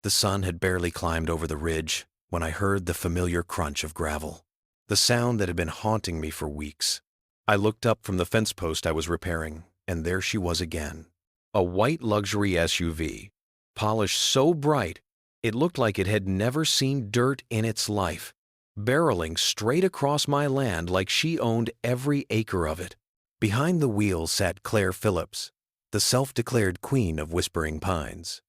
The sun had barely climbed over the ridge when I heard the familiar crunch of gravel, the sound that had been haunting me for weeks. I looked up from the fence post I was repairing, and there she was again. A white luxury SUV, polished so bright it looked like it had never seen dirt in its life, barreling straight across my land like she owned every acre of it. Behind the wheel sat Clare Phillips, the self-declared queen of Whispering Pines,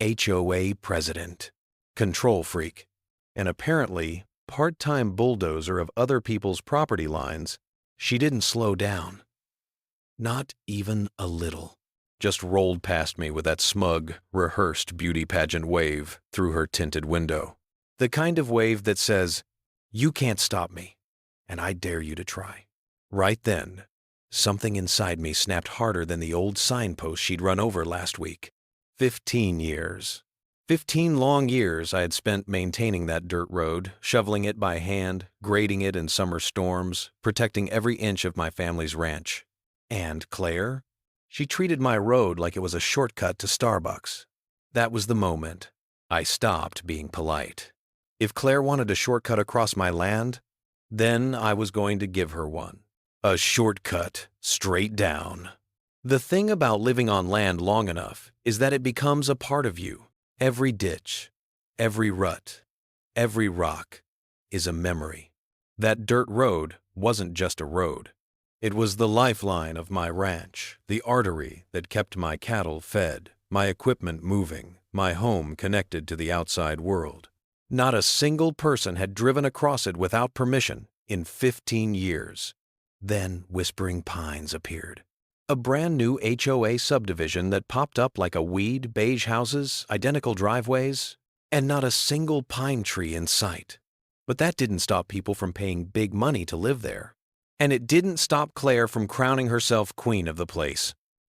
HOA president, control freak, and apparently part-time bulldozer of other people's property lines. She didn't slow down. Not even a little. Just rolled past me with that smug, rehearsed beauty pageant wave through her tinted window. The kind of wave that says, "You can't stop me, and I dare you to try." Right then, something inside me snapped harder than the old signpost she'd run over last week. 15 years. 15 long years I had spent maintaining that dirt road, shoveling it by hand, grading it in summer storms, protecting every inch of my family's ranch. And Claire? She treated my road like it was a shortcut to Starbucks. That was the moment I stopped being polite. If Claire wanted a shortcut across my land, then I was going to give her one. A shortcut straight down. The thing about living on land long enough is that it becomes a part of you. Every ditch, every rut, every rock is a memory. That dirt road wasn't just a road. It was the lifeline of my ranch, the artery that kept my cattle fed, my equipment moving, my home connected to the outside world. Not a single person had driven across it without permission in 15 years. Then Whispering Pines appeared. A brand new HOA subdivision that popped up like a weed, beige houses, identical driveways, and not a single pine tree in sight. But that didn't stop people from paying big money to live there. And it didn't stop Claire from crowning herself queen of the place.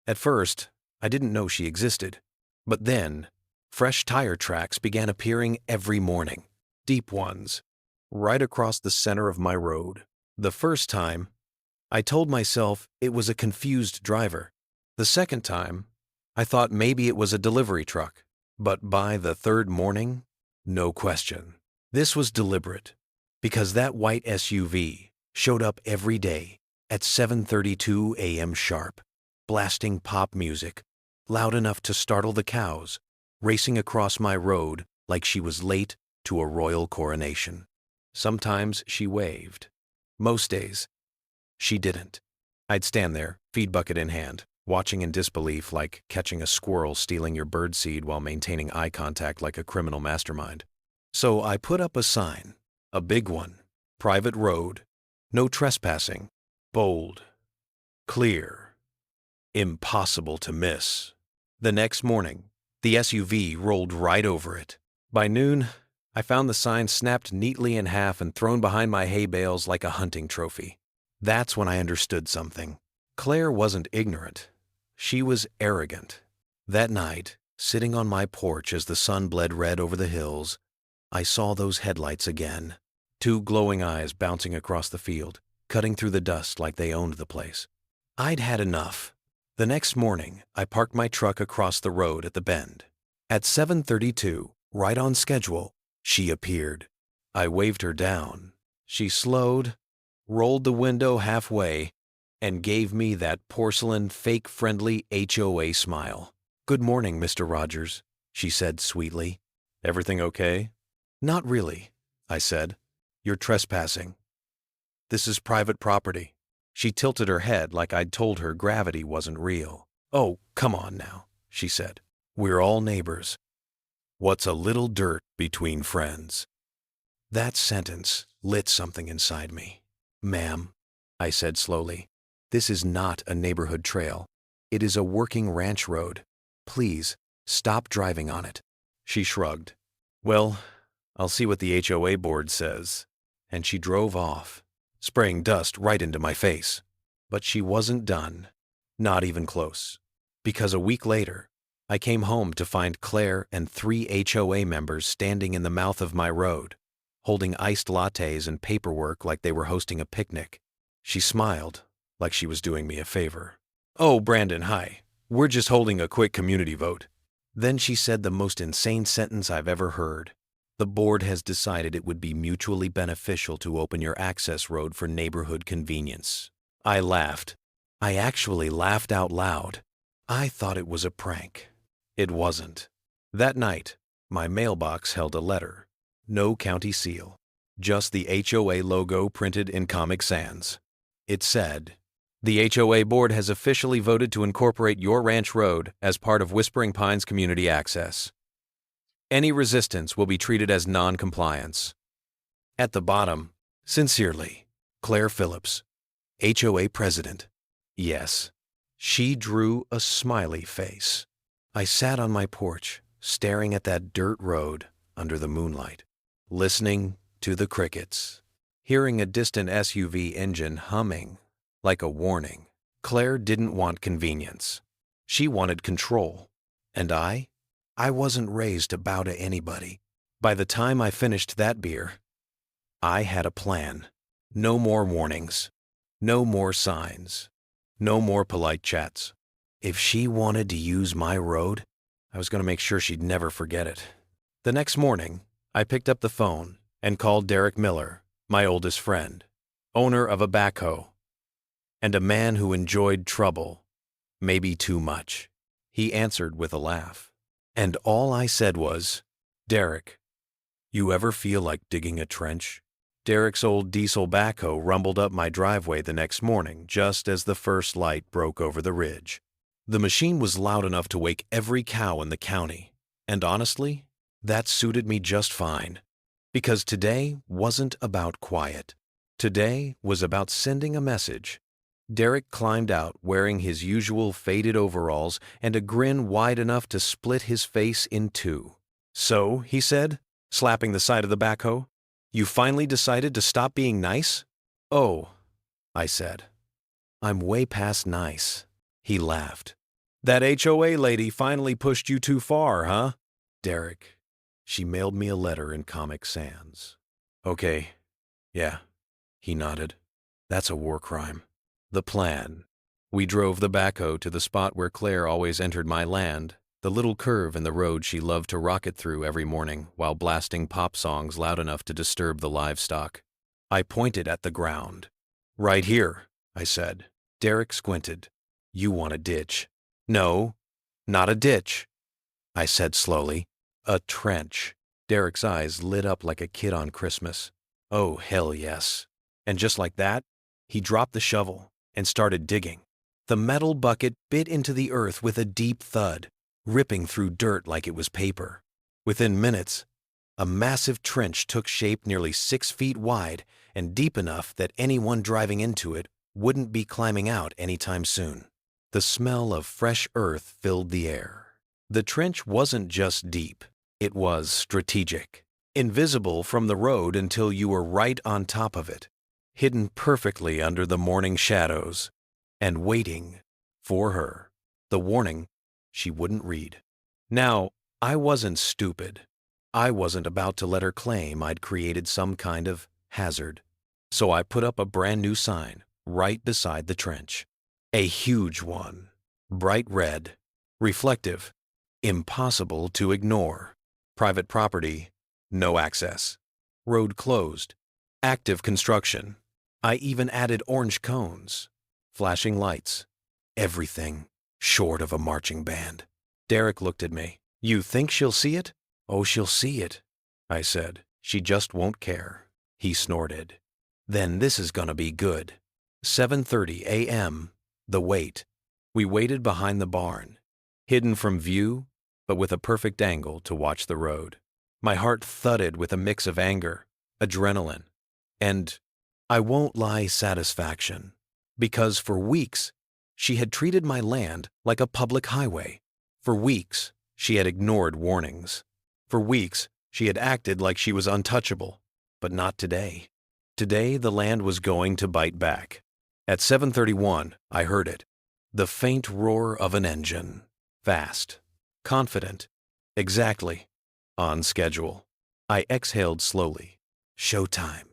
At first, I didn't know she existed. But then, fresh tire tracks began appearing every morning. Deep ones, right across the center of my road. The first time, I told myself it was a confused driver. The second time, I thought maybe it was a delivery truck. But by the third morning, no question. This was deliberate, because that white SUV showed up every day at 7:32 a.m. sharp, blasting pop music, loud enough to startle the cows, racing across my road like she was late to a royal coronation. Sometimes she waved. Most days, she didn't. I'd stand there, feed bucket in hand, watching in disbelief like catching a squirrel stealing your birdseed while maintaining eye contact like a criminal mastermind. So I put up a sign, a big one, private road, no trespassing, bold, clear, impossible to miss. The next morning, the SUV rolled right over it. By noon, I found the sign snapped neatly in half and thrown behind my hay bales like a hunting trophy. That's when I understood something. Claire wasn't ignorant. She was arrogant. That night, sitting on my porch as the sun bled red over the hills, I saw those headlights again. Two glowing eyes bouncing across the field, cutting through the dust like they owned the place. I'd had enough. The next morning, I parked my truck across the road at the bend. At 7:32, right on schedule, she appeared. I waved her down. She slowed, rolled the window halfway, and gave me that porcelain, fake-friendly HOA smile. "Good morning, Mr. Rogers," she said sweetly. "Everything okay?" "Not really," I said. "You're trespassing. This is private property." She tilted her head like I'd told her gravity wasn't real. "Oh, come on now," she said. "We're all neighbors. What's a little dirt between friends?" That sentence lit something inside me. "Ma'am," I said slowly, "this is not a neighborhood trail. It is a working ranch road. Please, stop driving on it." She shrugged. "Well, I'll see what the HOA board says." And she drove off, spraying dust right into my face. But she wasn't done. Not even close. Because a week later, I came home to find Claire and 3 HOA members standing in the mouth of my road, holding iced lattes and paperwork like they were hosting a picnic. She smiled, like she was doing me a favor. "Oh, Brandon, hi. We're just holding a quick community vote." Then she said the most insane sentence I've ever heard. The board has decided it would be mutually beneficial to open your access road for neighborhood convenience. I laughed. I actually laughed out loud. I thought it was a prank. It wasn't. That night, my mailbox held a letter. No county seal. Just the HOA logo printed in Comic Sans. It said, "The HOA board has officially voted to incorporate your ranch road as part of Whispering Pines Community Access. Any resistance will be treated as non-compliance." At the bottom, sincerely, Clare Phillips, HOA President. Yes. She drew a smiley face. I sat on my porch, staring at that dirt road under the moonlight, listening to the crickets, hearing a distant SUV engine humming like a warning. Claire didn't want convenience. She wanted control. And I wasn't raised to bow to anybody. By the time I finished that beer, I had a plan. No more warnings. No more signs. No more polite chats. If she wanted to use my road, I was going to make sure she'd never forget it. The next morning, I picked up the phone and called Derek Miller, my oldest friend, owner of a backhoe, and a man who enjoyed trouble, maybe too much. He answered with a laugh. And all I said was, "Derek, you ever feel like digging a trench?" Derek's old diesel backhoe rumbled up my driveway the next morning just as the first light broke over the ridge. The machine was loud enough to wake every cow in the county, and honestly, that suited me just fine. Because today wasn't about quiet. Today was about sending a message. Derek climbed out wearing his usual faded overalls and a grin wide enough to split his face in two. "So," he said, slapping the side of the backhoe, "you finally decided to stop being nice?" "Oh," I said, "I'm way past nice." He laughed. "That HOA lady finally pushed you too far, huh?" "Derek, she mailed me a letter in Comic Sans." "Okay, yeah," he nodded. "That's a war crime." The plan. We drove the backhoe to the spot where Claire always entered my land, the little curve in the road she loved to rocket through every morning while blasting pop songs loud enough to disturb the livestock. I pointed at the ground. "Right here," I said. Derek squinted. "You want a ditch." "No, not a ditch," I said slowly. "A trench." Derek's eyes lit up like a kid on Christmas. "Oh, hell yes." And just like that, he dropped the shovel and started digging. The metal bucket bit into the earth with a deep thud, ripping through dirt like it was paper. Within minutes, a massive trench took shape nearly 6 feet wide and deep enough that anyone driving into it wouldn't be climbing out anytime soon. The smell of fresh earth filled the air. The trench wasn't just deep, it was strategic. Invisible from the road until you were right on top of it, hidden perfectly under the morning shadows, and waiting for her. The warning she wouldn't read. Now, I wasn't stupid. I wasn't about to let her claim I'd created some kind of hazard. So I put up a brand new sign right beside the trench. A huge one, bright red, reflective, impossible to ignore. Private property, no access. Road closed. Active construction. I even added orange cones, flashing lights, everything short of a marching band. Derek looked at me. "You think she'll see it?" "Oh, she'll see it," I said. "She just won't care." He snorted. "Then this is gonna be good." 7:30 a.m. The wait. We waited behind the barn, hidden from view, but with a perfect angle to watch the road. My heart thudded with a mix of anger, adrenaline, and, I won't lie, satisfaction. Because for weeks, she had treated my land like a public highway. For weeks, she had ignored warnings. For weeks, she had acted like she was untouchable. But not today. Today, the land was going to bite back. At 7:31, I heard it. The faint roar of an engine. Fast. Confident. Exactly. On schedule. I exhaled slowly. "Showtime,"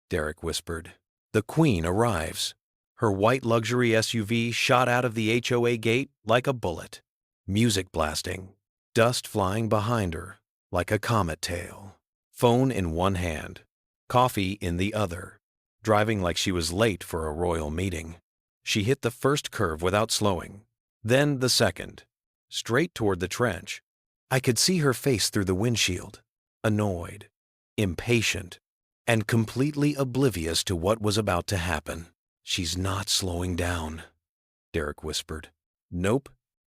Derek whispered. "The Queen arrives." Her white luxury SUV shot out of the HOA gate like a bullet. Music blasting. dust flying behind her like a comet tail. Phone in one hand, coffee in the other, driving like she was late for a royal meeting. She hit the first curve without slowing, then the second, straight toward the trench. I could see her face through the windshield, annoyed, impatient, and completely oblivious to what was about to happen. "She's not slowing down," Derek whispered. "Nope."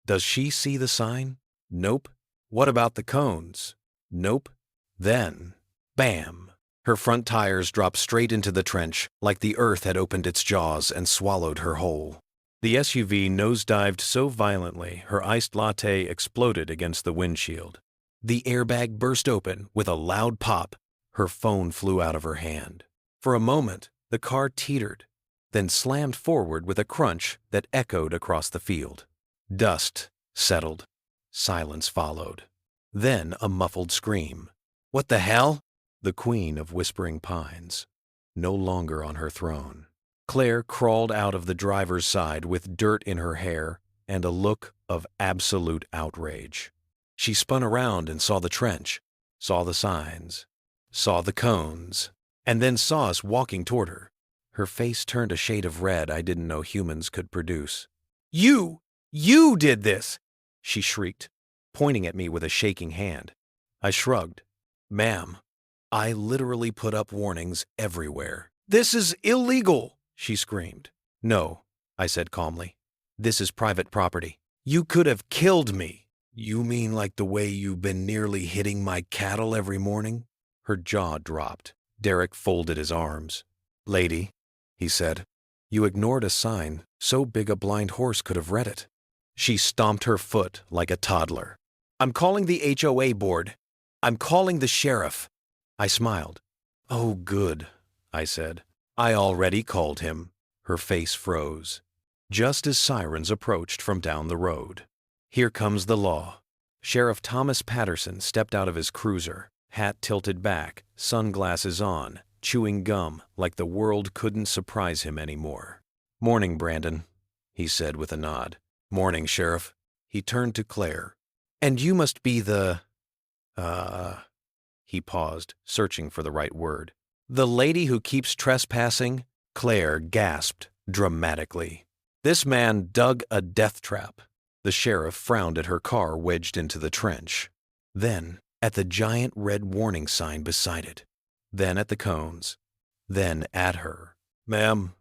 "Does she see the sign?" "Nope." "What about the cones?" "Nope." Then, bam! Her front tires dropped straight into the trench like the earth had opened its jaws and swallowed her whole. The SUV nosedived so violently her iced latte exploded against the windshield. The airbag burst open with a loud pop. Her phone flew out of her hand. For a moment, the car teetered, then slammed forward with a crunch that echoed across the field. Dust settled. Silence followed. Then a muffled scream. "What the hell?" The queen of Whispering Pines, no longer on her throne. Claire crawled out of the driver's side with dirt in her hair and a look of absolute outrage. She spun around and saw the trench, saw the signs, saw the cones, and then saw us walking toward her. Her face turned a shade of red I didn't know humans could produce. You did this!" she shrieked, pointing at me with a shaking hand. I shrugged. "Ma'am, I literally put up warnings everywhere." "This is illegal!" she screamed. "No," I said calmly. "This is private property. You could have killed me." "You mean like the way you've been nearly hitting my cattle every morning?" Her jaw dropped. Derek folded his arms. "Lady," he said, "you ignored a sign so big a blind horse could have read it." She stomped her foot like a toddler. "I'm calling the HOA board. I'm calling the sheriff." I smiled. "Oh, good," I said. "I already called him." Her face froze, just as sirens approached from down the road. "Here comes the law." Sheriff Thomas Patterson stepped out of his cruiser, hat tilted back, sunglasses on, chewing gum like the world couldn't surprise him anymore. "Morning, Brandon," he said with a nod. "Morning, Sheriff." He turned to Claire. "And you must be the, He paused, searching for the right word. "The lady who keeps trespassing?" Claire gasped dramatically. This man dug a death trap. The sheriff frowned at her car wedged into the trench. Then at the giant red warning sign beside it. Then at the cones. Then at her. "Ma'am,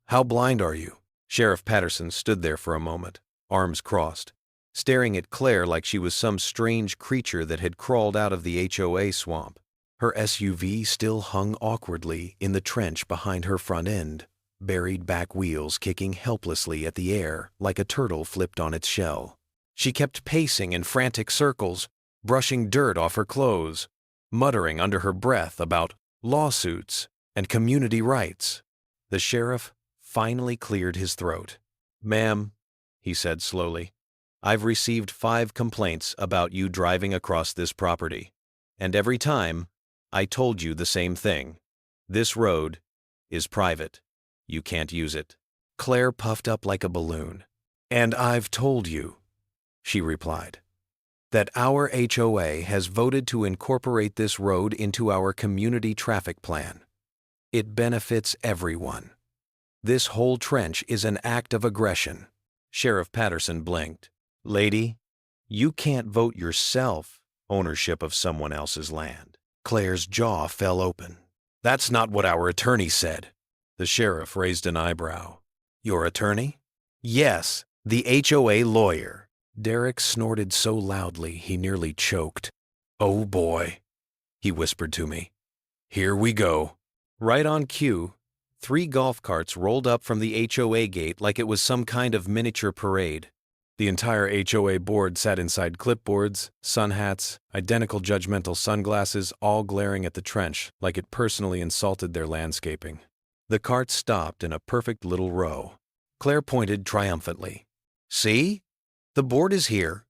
how blind are you?" Sheriff Patterson stood there for a moment, arms crossed, staring at Claire like she was some strange creature that had crawled out of the HOA swamp. Her SUV still hung awkwardly in the trench behind her front end, buried back wheels kicking helplessly at the air like a turtle flipped on its shell. She kept pacing in frantic circles, brushing dirt off her clothes, muttering under her breath about lawsuits and community rights. The sheriff finally cleared his throat. "Ma'am," he said slowly, "I've received 5 complaints about you driving across this property, and every time I told you the same thing. This road is private. You can't use it." Claire puffed up like a balloon. "And I've told you," she replied, "that our HOA has voted to incorporate this road into our community traffic plan. It benefits everyone. This whole trench is an act of aggression." Sheriff Patterson blinked. "Lady, you can't vote yourself ownership of someone else's land." Claire's jaw fell open. "That's not what our attorney said." The sheriff raised an eyebrow. "Your attorney?" "Yes, the HOA lawyer." Derek snorted so loudly he nearly choked. "Oh boy," he whispered to me. "Here we go." Right on cue, 3 golf carts rolled up from the HOA gate like it was some kind of miniature parade. The entire HOA board sat inside clipboards, sun hats, identical judgmental sunglasses, all glaring at the trench like it personally insulted their landscaping. The carts stopped in a perfect little row. Claire pointed triumphantly. "See? The board is here,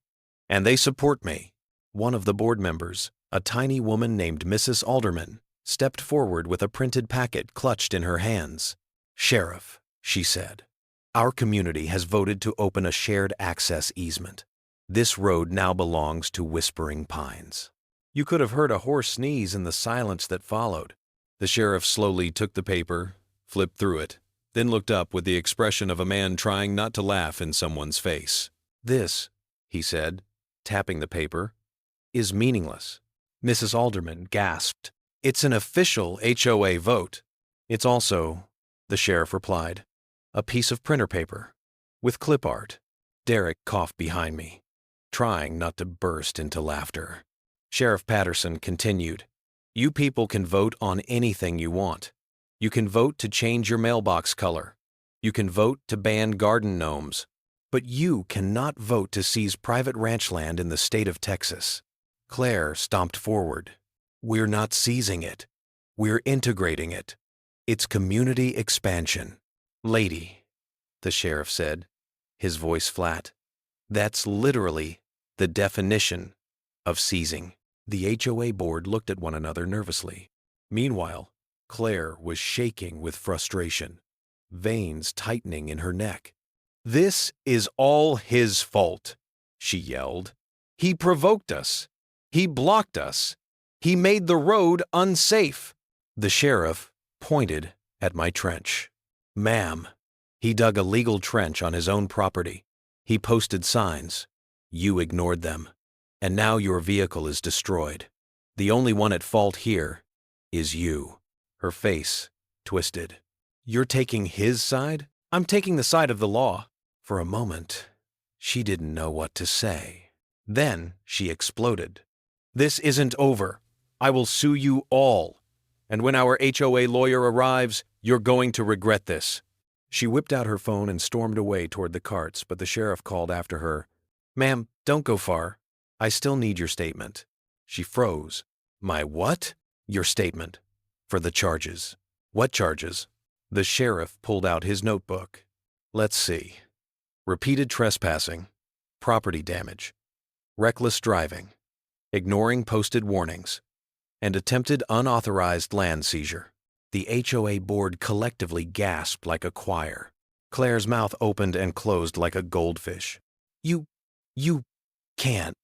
and they support me." One of the board members, a tiny woman named Mrs. Alderman, stepped forward with a printed packet clutched in her hands. "Sheriff," she said, "our community has voted to open a shared access easement. This road now belongs to Whispering Pines. You could have heard a hoarse sneeze in the silence that followed. The sheriff slowly took the paper, flipped through it, then looked up with the expression of a man trying not to laugh in someone's face. "This," he said, tapping the paper, "is meaningless." Mrs. Alderman gasped. "It's an official HOA vote." "It's also," the sheriff replied, "a piece of printer paper with clip art." Derek coughed behind me, trying not to burst into laughter. Sheriff Patterson continued, "You people can vote on anything you want. You can vote to change your mailbox color. You can vote to ban garden gnomes. But you cannot vote to seize private ranch land in the state of Texas." Claire stomped forward. "We're not seizing it. We're integrating it. It's community expansion." "Lady," the sheriff said, his voice flat, "that's literally the definition of seizing." The HOA board looked at one another nervously. Meanwhile, Claire was shaking with frustration, veins tightening in her neck. "This is all his fault," she yelled. "He provoked us. He blocked us. He made the road unsafe." The sheriff pointed at my trench. "Ma'am, he dug a legal trench on his own property. He posted signs. You ignored them. And now your vehicle is destroyed. The only one at fault here is you." Her face twisted. "You're taking his side?" "I'm taking the side of the law." For a moment, she didn't know what to say. Then she exploded. "This isn't over. I will sue you all. And when our HOA lawyer arrives, you're going to regret this." She whipped out her phone and stormed away toward the carts, but the sheriff called after her, "Ma'am, don't go far. I still need your statement." She froze. "My what?" "Your statement. For the charges." "What charges?" The sheriff pulled out his notebook. "Let's see. Repeated trespassing, property damage, reckless driving, ignoring posted warnings, and attempted unauthorized land seizure." The HOA board collectively gasped like a choir. Claire's mouth opened and closed like a goldfish. You can't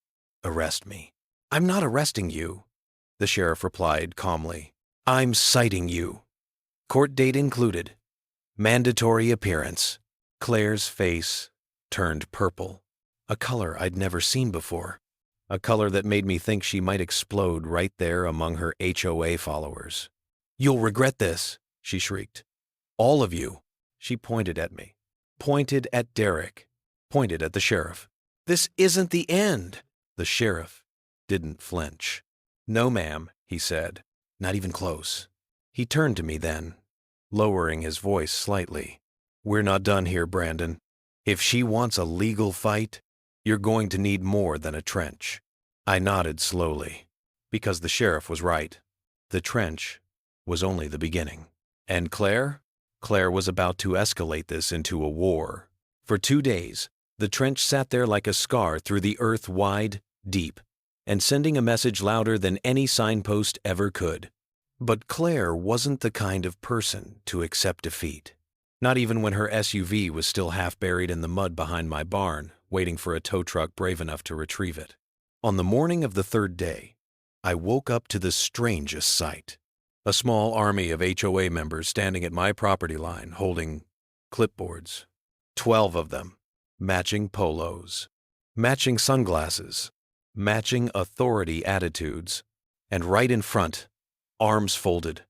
arrest me." "I'm not arresting you," the sheriff replied calmly. "I'm citing you. Court date included. Mandatory appearance." Claire's face turned purple, a color I'd never seen before, a color that made me think she might explode right there among her HOA followers. "You'll regret this," she shrieked. "All of you." She pointed at me, pointed at Derek, pointed at the sheriff. "This isn't the end." The sheriff didn't flinch. "No, ma'am," he said, "not even close." He turned to me then, lowering his voice slightly. "We're not done here, Brandon. If she wants a legal fight, you're going to need more than a trench." I nodded slowly, because the sheriff was right. The trench was only the beginning. And Claire? Claire was about to escalate this into a war. For 2 days, the trench sat there like a scar through the earth wide, deep, and sending a message louder than any signpost ever could. But Claire wasn't the kind of person to accept defeat. Not even when her SUV was still half buried in the mud behind my barn, waiting for a tow truck brave enough to retrieve it. On the morning of the 3rd day, I woke up to the strangest sight. A small army of HOA members standing at my property line holding clipboards. 12 of them. Matching polos. Matching sunglasses. Matching authority attitudes. And right in front, arms folded,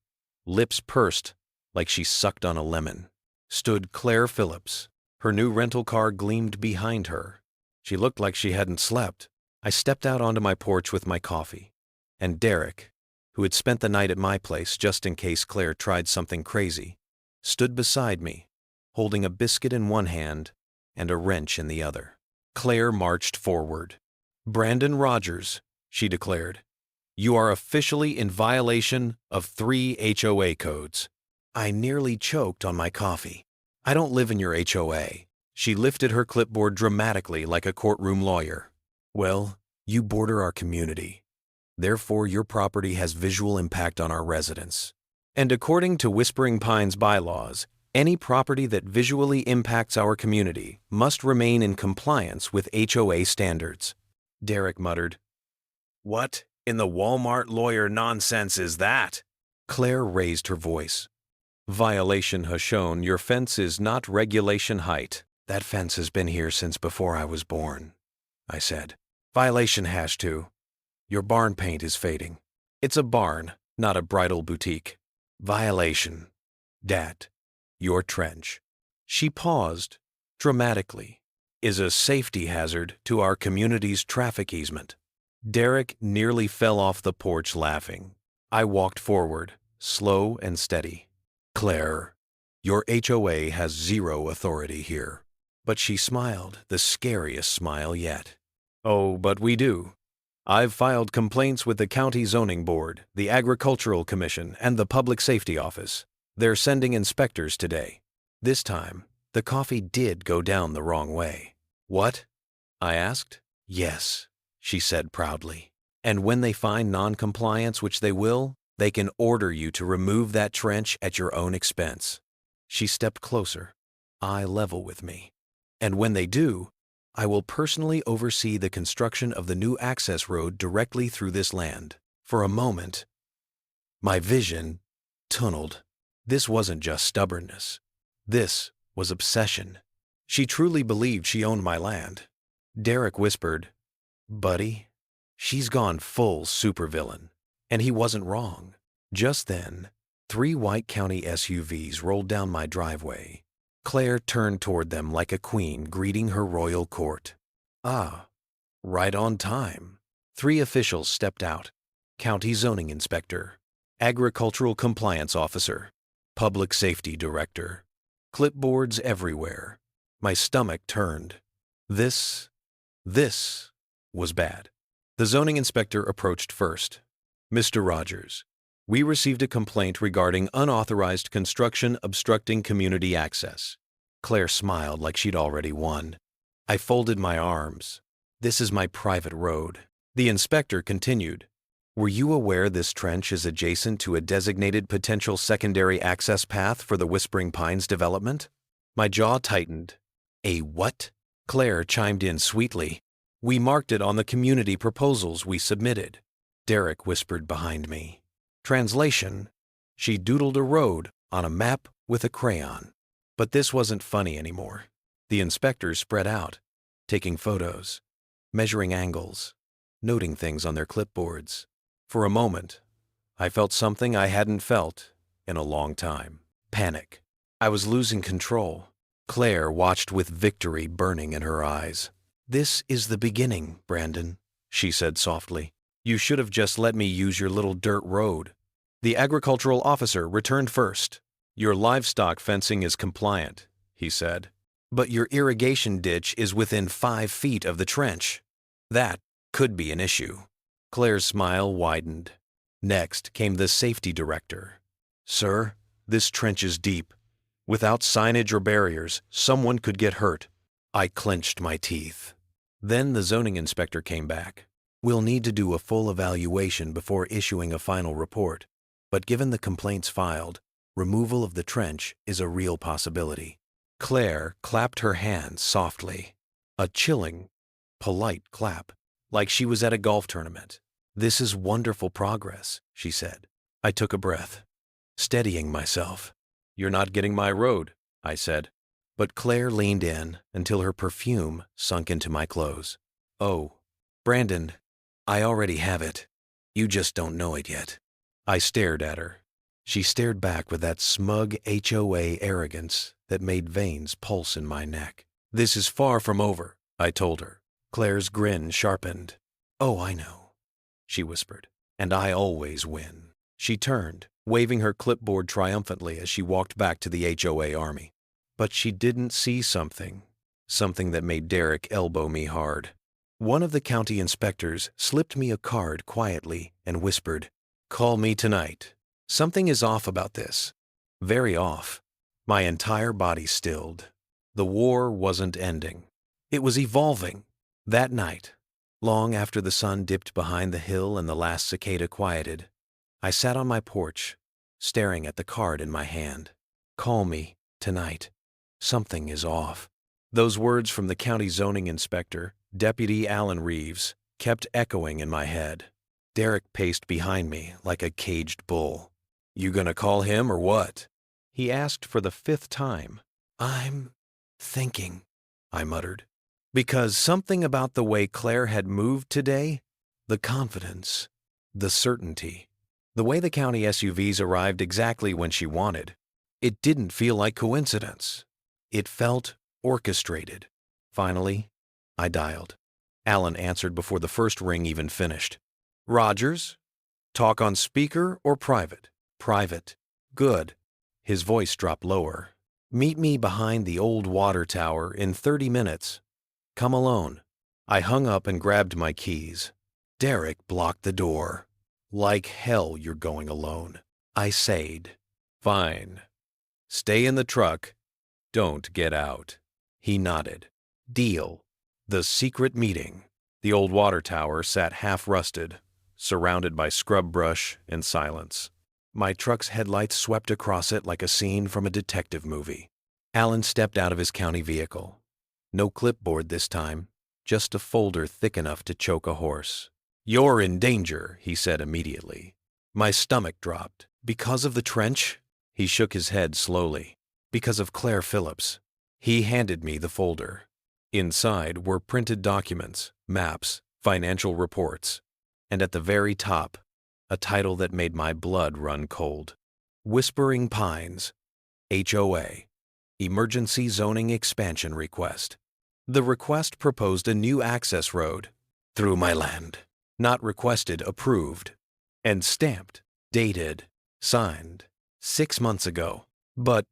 lips pursed like she sucked on a lemon, stood Clare Phillips. Her new rental car gleamed behind her. She looked like she hadn't slept. I stepped out onto my porch with my coffee, and Derek, who had spent the night at my place just in case Claire tried something crazy, stood beside me, holding a biscuit in one hand and a wrench in the other. Claire marched forward. "Brandon Rogers," she declared, "you are officially in violation of 3 HOA codes." I nearly choked on my coffee. "I don't live in your HOA." She lifted her clipboard dramatically like a courtroom lawyer. "Well, you border our community. Therefore, your property has visual impact on our residents. And according to Whispering Pines bylaws, Any property that visually impacts our community must remain in compliance with HOA standards. Derek muttered. What in the Walmart lawyer nonsense is that? Claire raised her voice. Violation has shown your fence is not regulation height. That fence has been here since before I was born, I said. Violation hash too. Your barn paint is fading. It's a barn, not a bridal boutique. Violation. Dat. Your trench. She paused, dramatically, is a safety hazard to our community's traffic easement. Derek nearly fell off the porch laughing. I walked forward, slow and steady. Claire, your HOA has zero authority here. But she smiled, the scariest smile yet. Oh, but we do. I've filed complaints with the County Zoning Board, the Agricultural Commission, and the Public Safety Office. They're sending inspectors today. This time, the coffee did go down the wrong way. What? I asked. Yes, she said proudly. And when they find non-compliance, which they will, they can order you to remove that trench at your own expense. She stepped closer, eye level with me. And when they do, I will personally oversee the construction of the new access road directly through this land. For a moment, my vision tunneled. This wasn't just stubbornness. This was obsession. She truly believed she owned my land. Derek whispered, Buddy, she's gone full supervillain. And he wasn't wrong. Just then, 3 white county SUVs rolled down my driveway. Claire turned toward them like a queen greeting her royal court. Ah, right on time. 3 officials stepped out. County Zoning Inspector, Agricultural Compliance Officer, Public Safety Director. Clipboards everywhere. My stomach turned. This was bad. The zoning inspector approached first. Mr. Rogers, we received a complaint regarding unauthorized construction obstructing community access. Claire smiled like she'd already won. I folded my arms. This is my private road. The inspector continued. Were you aware this trench is adjacent to a designated potential secondary access path for the Whispering Pines development? My jaw tightened. A what? Claire chimed in sweetly. We marked it on the community proposals we submitted. Derek whispered behind me. Translation, she doodled a road on a map with a crayon. But this wasn't funny anymore. The inspectors spread out, taking photos, measuring angles, noting things on their clipboards. For a moment, I felt something I hadn't felt in a long time. Panic. I was losing control. Claire watched with victory burning in her eyes. This is the beginning, Brandon, she said softly. You should have just let me use your little dirt road. The agricultural officer returned first. Your livestock fencing is compliant, he said. But your irrigation ditch is within 5 feet of the trench. That could be an issue. Claire's smile widened. Next came the safety director. Sir, this trench is deep. Without signage or barriers, someone could get hurt. I clenched my teeth. Then the zoning inspector came back. We'll need to do a full evaluation before issuing a final report. But given the complaints filed, removal of the trench is a real possibility. Claire clapped her hands softly. A chilling, polite clap, like she was at a golf tournament. This is wonderful progress, she said. I took a breath, steadying myself. You're not getting my road, I said. But Claire leaned in until her perfume sunk into my clothes. Oh, Brandon, I already have it. You just don't know it yet. I stared at her. She stared back with that smug HOA arrogance that made veins pulse in my neck. This is far from over, I told her. Claire's grin sharpened. Oh, I know, she whispered, and I always win. She turned, waving her clipboard triumphantly as she walked back to the HOA army. But she didn't see something that made Derek elbow me hard. One of the county inspectors slipped me a card quietly and whispered, Call me tonight. Something is off about this. Very off. My entire body stilled. The war wasn't ending. It was evolving. That night, long after the sun dipped behind the hill and the last cicada quieted, I sat on my porch, staring at the card in my hand. Call me Tonight, something is off. Those words from the county zoning inspector, Deputy Alan Reeves, kept echoing in my head. Derek paced behind me like a caged bull. "You gonna call him or what?" he asked for the 5th time. "I'm thinking," I muttered. Because something about the way Claire had moved today, the confidence, the certainty, the way the county SUVs arrived exactly when she wanted, it didn't feel like coincidence. It felt orchestrated. Finally, I dialed. Alan answered before the first ring even finished. "Rogers? Talk on speaker or private?" "Private." "Good." His voice dropped lower. "Meet me behind the old water tower in 30 minutes. Come alone." I hung up and grabbed my keys. Derek blocked the door. "Like hell you're going alone," I said. "Fine. Stay in the truck. Don't get out." He nodded. Deal. The secret meeting. The old water tower sat half-rusted, surrounded by scrub brush and silence. My truck's headlights swept across it like a scene from a detective movie. Alan stepped out of his county vehicle. No clipboard this time, just a folder thick enough to choke a horse. "You're in danger," he said immediately. My stomach dropped. "Because of the trench?" He shook his head slowly. "Because of Clare Phillips." He handed me the folder. Inside were printed documents, maps, financial reports, and at the very top, a title that made my blood run cold. Whispering Pines, HOA, Emergency Zoning Expansion Request. The request proposed a new access road through my land. Not requested, approved. And stamped, dated, signed, 6 months ago. "But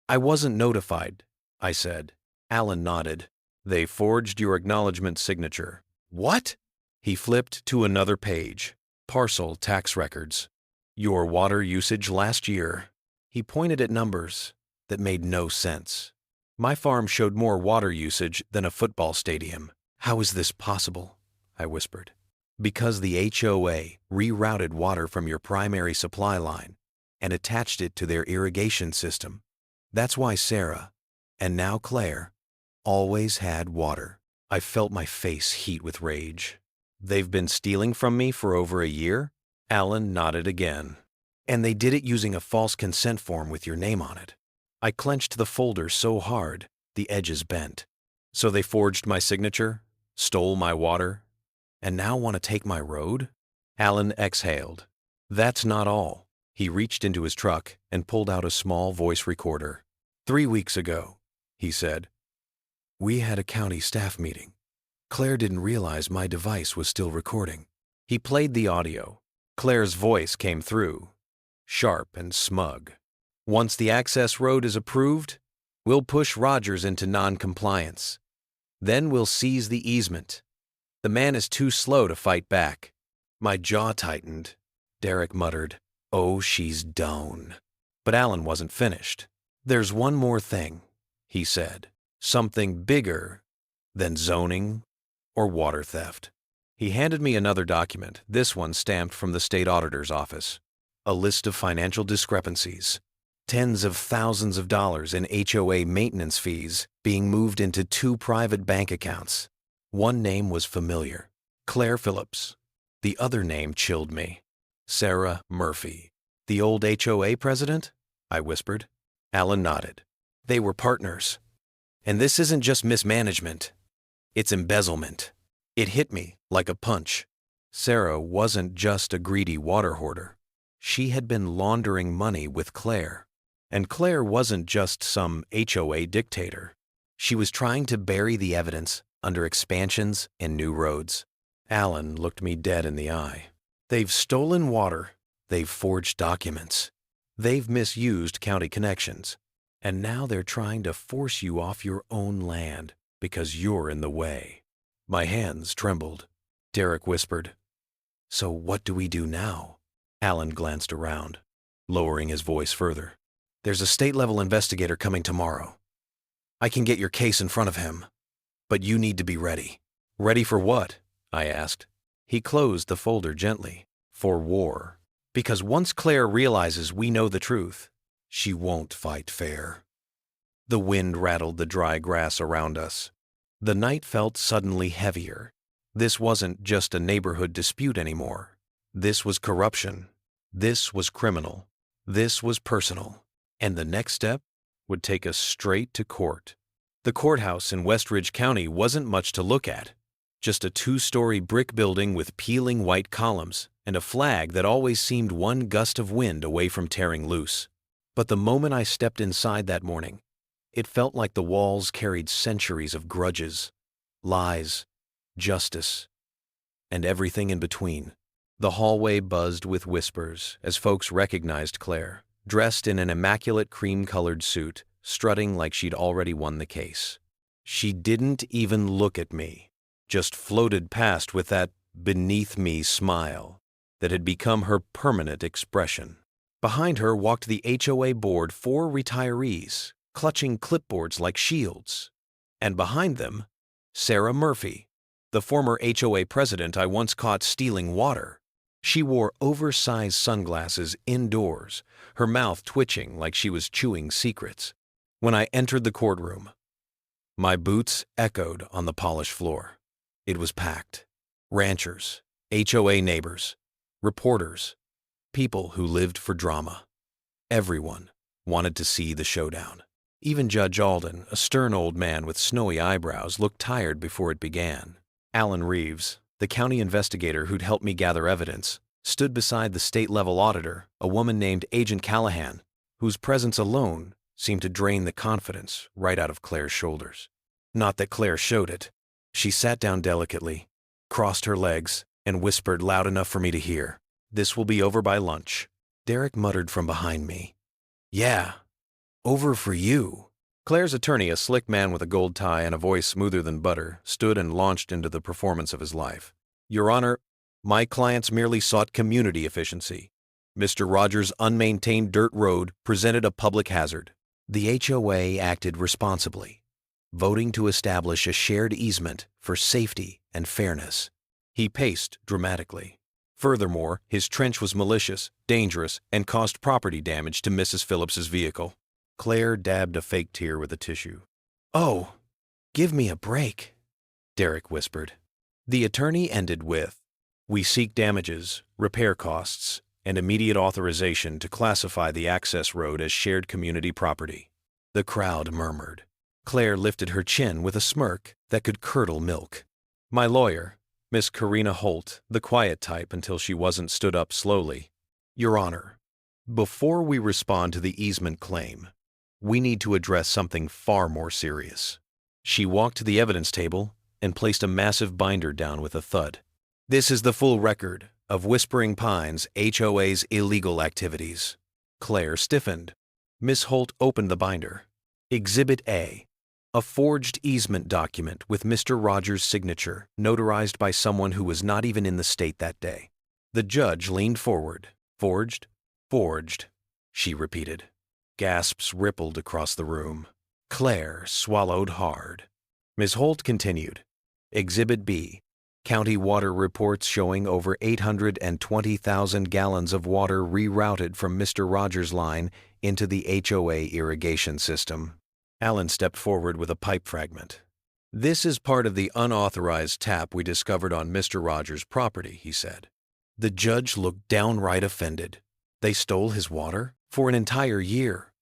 I wasn't notified," I said. Alan nodded. "They forged your acknowledgement signature." "What?" He flipped to another page. Parcel tax records. "Your water usage last year." He pointed at numbers that made no sense. My farm showed more water usage than a football stadium. "How is this possible?" I whispered. "Because the HOA rerouted water from your primary supply line and attached it to their irrigation system. That's why Sarah, and now Claire, always had water." I felt my face heat with rage. "They've been stealing from me for over a year?" Alan nodded again. "And they did it using a false consent form with your name on it." I clenched the folder so hard, the edges bent. "So they forged my signature, stole my water, and now want to take my road?" Alan exhaled. "That's not all." He reached into his truck and pulled out a small voice recorder. 3 weeks ago," he said, "we had a county staff meeting. Claire didn't realize my device was still recording." He played the audio. Claire's voice came through, sharp and smug. "Once the access road is approved, we'll push Rogers into non-compliance. Then we'll seize the easement. The man is too slow to fight back." My jaw tightened. Derek muttered, "Oh, she's down." But Alan wasn't finished. "There's one more thing," he said. "Something bigger than zoning or water theft." He handed me another document, this one stamped from the state auditor's office. A list of financial discrepancies. Tens of thousands of dollars in HOA maintenance fees being moved into 2 private bank accounts. One name was familiar, Clare Phillips. The other name chilled me, Sarah Murphy. "The old HOA president?" I whispered. Alan nodded. "They were partners. And this isn't just mismanagement. It's embezzlement." It hit me like a punch. Sarah wasn't just a greedy water hoarder. She had been laundering money with Claire. And Claire wasn't just some HOA dictator. She was trying to bury the evidence under expansions and new roads. Alan looked me dead in the eye. "They've stolen water. They've forged documents. They've misused county connections. And now they're trying to force you off your own land because you're in the way." My hands trembled. Derek whispered, "So what do we do now?" Alan glanced around, lowering his voice further. "There's a state-level investigator coming tomorrow. I can get your case in front of him, but you need to be ready." "Ready for what?" I asked. He closed the folder gently. "For war. Because once Claire realizes we know the truth, she won't fight fair." The wind rattled the dry grass around us. The night felt suddenly heavier. This wasn't just a neighborhood dispute anymore. This was corruption. This was criminal. This was personal. And the next step would take us straight to court. The courthouse in Westridge County wasn't much to look at. Just a 2-story brick building with peeling white columns and a flag that always seemed one gust of wind away from tearing loose. But the moment I stepped inside that morning, it felt like the walls carried centuries of grudges, lies, justice, and everything in between. The hallway buzzed with whispers as folks recognized Claire, dressed in an immaculate cream-colored suit, strutting like she'd already won the case. She didn't even look at me, just floated past with that beneath-me smile that had become her permanent expression. Behind her walked the HOA board 4 retirees, clutching clipboards like shields. And behind them, Sarah Murphy, the former HOA president I once caught stealing water. She wore oversized sunglasses indoors, her mouth twitching like she was chewing secrets. When I entered the courtroom, my boots echoed on the polished floor. It was packed. Ranchers, HOA neighbors, reporters, people who lived for drama. Everyone wanted to see the showdown. Even Judge Alden, a stern old man with snowy eyebrows, looked tired before it began. Alan Reeves, the county investigator who'd helped me gather evidence, stood beside the state-level auditor, a woman named Agent Callahan, whose presence alone seemed to drain the confidence right out of Claire's shoulders. Not that Claire showed it. She sat down delicately, crossed her legs, and whispered loud enough for me to hear, "This will be over by lunch." Derek muttered from behind me, "Yeah, over for you." Claire's attorney, a slick man with a gold tie and a voice smoother than butter, stood and launched into the performance of his life. "Your Honor, my clients merely sought community efficiency. Mr. Rogers' unmaintained dirt road presented a public hazard. The HOA acted responsibly, voting to establish a shared easement for safety and fairness." He paced dramatically. Furthermore, his trench was malicious, dangerous, and caused property damage to Mrs. Phillips's vehicle. Claire dabbed a fake tear with a tissue. "Oh, give me a break," Derek whispered. The attorney ended with, "We seek damages, repair costs, and immediate authorization to classify the access road as shared community property." The crowd murmured. Claire lifted her chin with a smirk that could curdle milk. My lawyer, Miss Karina Holt, the quiet type until she wasn't, stood up slowly. "Your Honor, before we respond to the easement claim, we need to address something far more serious." She walked to the evidence table and placed a massive binder down with a thud. "This is the full record of Whispering Pines HOA's illegal activities." Claire stiffened. Miss Holt opened the binder. Exhibit A, a forged easement document with Mr. Rogers' signature, notarized by someone who was not even in the state that day. The judge leaned forward. "Forged? Forged," she repeated. Gasps rippled across the room. Claire swallowed hard. Ms. Holt continued. Exhibit B, county water reports showing over 820,000 gallons of water rerouted from Mr. Rogers' line into the HOA irrigation system. Alan stepped forward with a pipe fragment. "This is part of the unauthorized tap we discovered on Mr. Rogers' property," he said. The judge looked downright offended. "They stole his water? For an entire year?"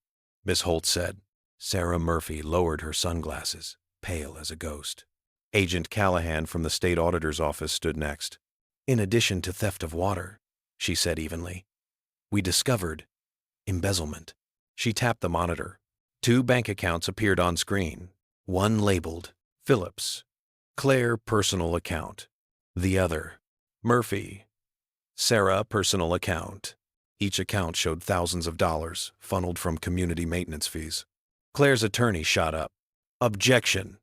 Miss Holt said. Sarah Murphy lowered her sunglasses, pale as a ghost. Agent Callahan from the state auditor's office stood next. "In addition to theft of water," she said evenly, "we discovered embezzlement." She tapped the monitor. 2 bank accounts appeared on screen. One labeled Phillips, Clare personal account. The other, Murphy, Sarah personal account. Each account showed thousands of dollars funneled from community maintenance fees. Claire's attorney shot up. "Objection.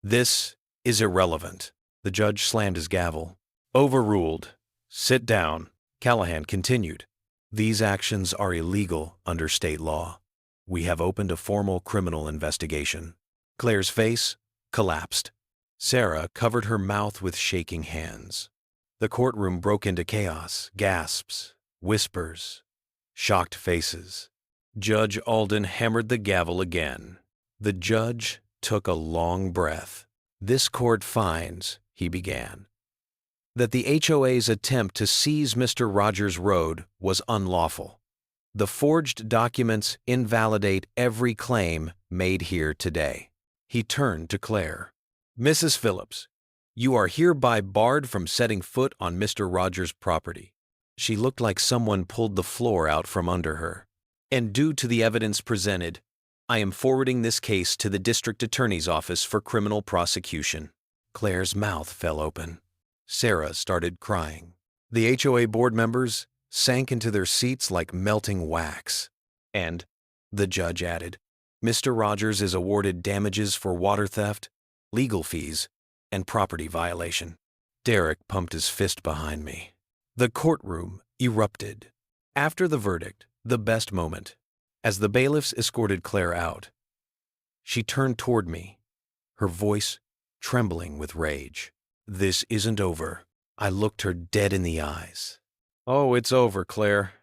This is irrelevant." The judge slammed his gavel. "Overruled. Sit down." Callahan continued. "These actions are illegal under state law. We have opened a formal criminal investigation." Claire's face collapsed. Sarah covered her mouth with shaking hands. The courtroom broke into chaos, gasps, whispers, shocked faces. Judge Alden hammered the gavel again. The judge took a long breath. "This court finds," he began, "that the HOA's attempt to seize Mr. Rogers' road was unlawful. The forged documents invalidate every claim made here today." He turned to Clare. "Mrs. Phillips, you are hereby barred from setting foot on Mr. Rogers' property." She looked like someone pulled the floor out from under her. "And due to the evidence presented, I am forwarding this case to the district attorney's office for criminal prosecution." Claire's mouth fell open. Sarah started crying. The HOA board members sank into their seats like melting wax. "And," the judge added, "Mr. Rogers is awarded damages for water theft, legal fees, and property violation." Derek pumped his fist behind me. The courtroom erupted. After the verdict, the best moment, as the bailiffs escorted Clare out, she turned toward me, her voice trembling with rage. "This isn't over." I looked her dead in the eyes. "Oh, it's over, Clare.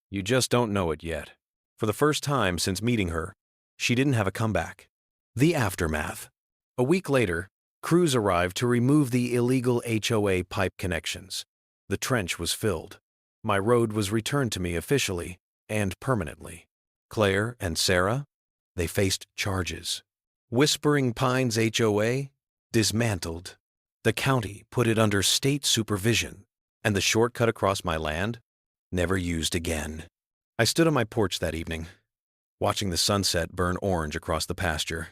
You just don't know it yet." For the first time since meeting her, she didn't have a comeback. The aftermath. A week later, crews arrived to remove the illegal HOA pipe connections. The trench was filled. My road was returned to me officially and permanently. Clare and Sarah, they faced charges. Whispering Pines HOA, dismantled. The county put it under state supervision, and the shortcut across my land, never used again. I stood on my porch that evening, watching the sunset burn orange across the pasture.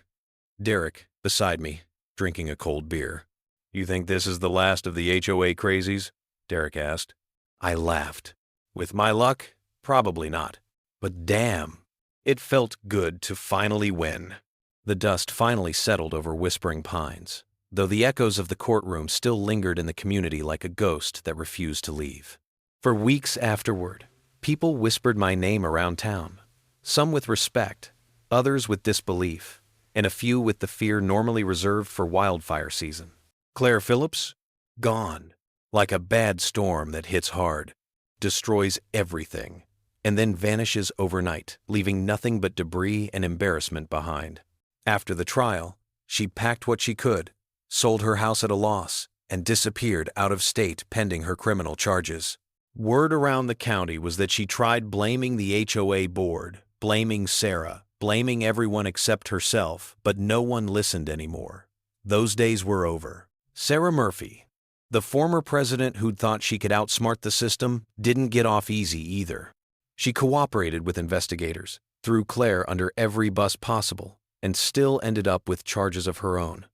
Derek, beside me, drinking a cold beer. "You think this is the last of the HOA crazies?" Derek asked. I laughed. "With my luck, probably not. But damn, it felt good to finally win." The dust finally settled over Whispering Pines, though the echoes of the courtroom still lingered in the community like a ghost that refused to leave. For weeks afterward, people whispered my name around town, some with respect, others with disbelief, and a few with the fear normally reserved for wildfire season. Clare Phillips? Gone. Like a bad storm that hits hard, destroys everything, and then vanishes overnight, leaving nothing but debris and embarrassment behind. After the trial, she packed what she could, sold her house at a loss, and disappeared out of state pending her criminal charges. Word around the county was that she tried blaming the HOA board, blaming Sarah, blaming everyone except herself, but no one listened anymore. Those days were over. Sarah Murphy, the former president who'd thought she could outsmart the system, didn't get off easy either. She cooperated with investigators, threw Clare under every bus possible, and still ended up with charges of her own.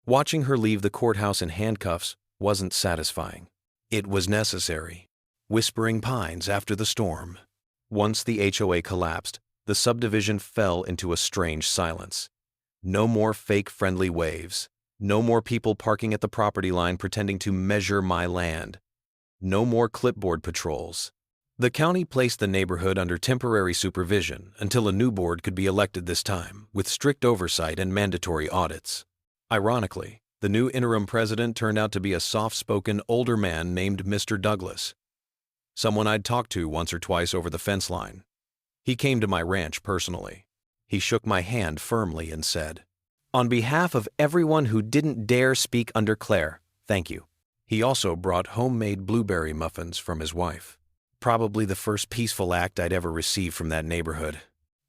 Watching her leave the courthouse in handcuffs wasn't satisfying. It was necessary. Whispering Pines after the storm. Once the HOA collapsed, the subdivision fell into a strange silence. No more fake friendly waves. No more people parking at the property line pretending to measure my land. No more clipboard patrols. The county placed the neighborhood under temporary supervision until a new board could be elected this time, with strict oversight and mandatory audits. Ironically, the new interim president turned out to be a soft-spoken older man named Mr. Douglas, someone I'd talked to once or twice over the fence line. He came to my ranch personally. He shook my hand firmly and said, "On behalf of everyone who didn't dare speak under Clare, thank you." He also brought homemade blueberry muffins from his wife. Probably the first peaceful act I'd ever received from that neighborhood.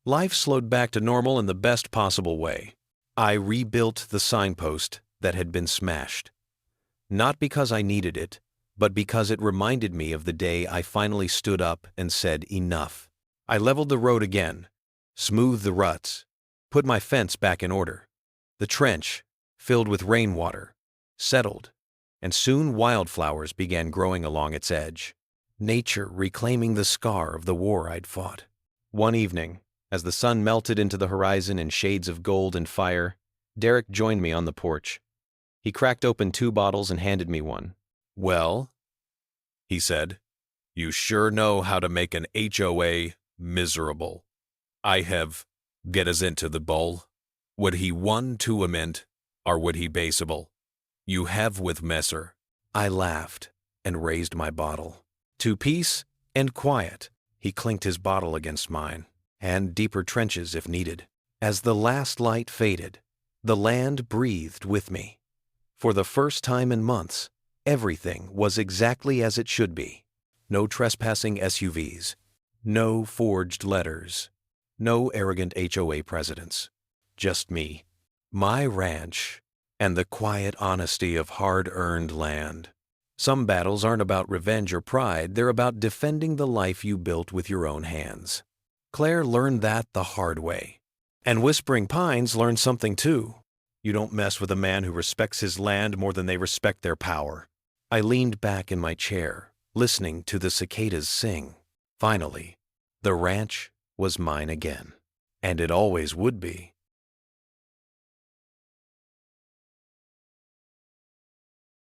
Life slowed back to normal in the best possible way. I rebuilt the signpost that had been smashed. Not because I needed it, but because it reminded me of the day I finally stood up and said enough. I leveled the road again, smoothed the ruts, put my fence back in order. The trench, filled with rainwater, settled, and soon wildflowers began growing along its edge. Nature reclaiming the scar of the war I'd fought. One evening, as the sun melted into the horizon in shades of gold and fire, Derek joined me on the porch. He cracked open 2 bottles and handed me one. "Well," he said, "you sure know how to make an HOA miserable. I have get us into the bowl. Would he one to amend, or would he baseable? You have with Messer." I laughed and raised my bottle. "To peace and quiet," he clinked his bottle against mine, "and deeper trenches if needed." As the last light faded, the land breathed with me. For the first time in months, everything was exactly as it should be. No trespassing SUVs, no forged letters, no arrogant HOA presidents. Just me, my ranch, and the quiet honesty of hard-earned land. Some battles aren't about revenge or pride, they're about defending the life you built with your own hands. Claire learned that the hard way. And Whispering Pines learned something too. You don't mess with a man who respects his land more than they respect their power. I leaned back in my chair, listening to the cicadas sing. Finally, the ranch was mine again. And it always would be.